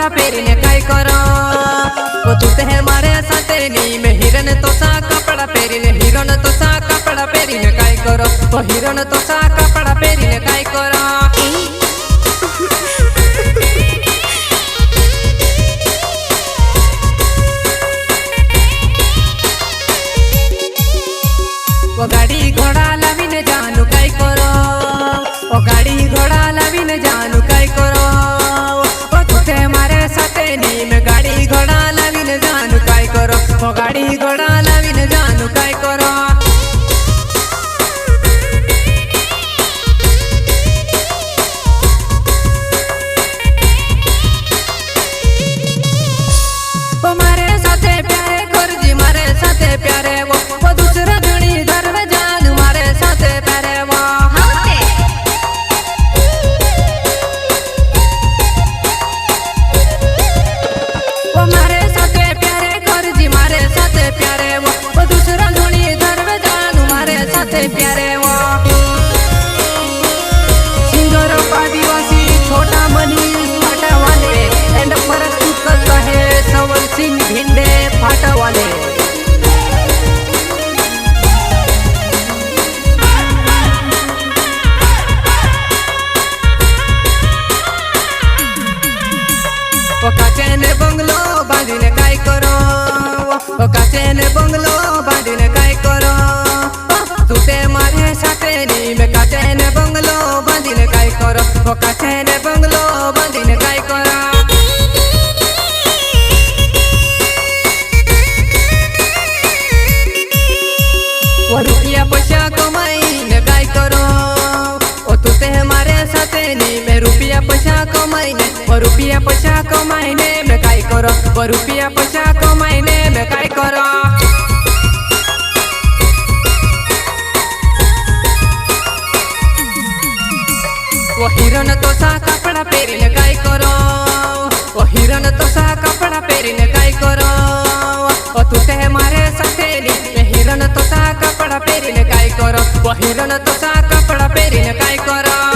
कपड़ा पहरीने काय करो वो तू ते मारे साथे नी में हिरन तो सा कपड़ा पहरीने हिरन तो सा कपड़ा पहरीने काय करो वो हिरन तो सा कपड़ा पहरीने काय करो वो गाड़ी घोड़ा लावीने जानू काय करो वो गाड़ी घोड़ा लावीने जानू काय करो वो तुते मारे साथे नी में गाड़ी घोड़ा लावीने जानू काय करो वो गाड़ी घोड़ा लावीने जानू काय करो वो मारे साथे प्यारे करजी मारे साथे प्यारे वो दूसरा धनी धरवे जानू मारे साथे प्यारे वो मारे साथे प्यारे करजी मारे साथे प्यारे वो दूसरा धनी धरवे जानू मारे साथे प्यारे वो सिंगर आदिवासी छोटा मनीष फाटावाले एंड परस्तुत करता है सवल सिंह भिंडे फाटावाले वो काचेने बंगलो बांधीने काय करो वो काचेने बंगलो बांधीने काय करो तू ते मारे साथे नी में काचेने बंगलो बांधीने काय करो वो काचेने बंगलो बांधीने काय करो वो रुपया पैसा कमाईने काय करो वो तू ते मारे साथे नी में रुपया पैसा कमाईने वो रुपया पैसा कमाईने में काय करो वो रुपया पैसा कमाईने में काय करो वो हिरन तो सा कपड़ा पहरीने काय करो वो हिरन तो सा कपड़ा पहरीने काय करो वो तू ते मारे साथे नी में हिरन तो सा कपड़ा पहरीने काय करो वो हिरन तो सा कपड़ा पहरीने काय करो।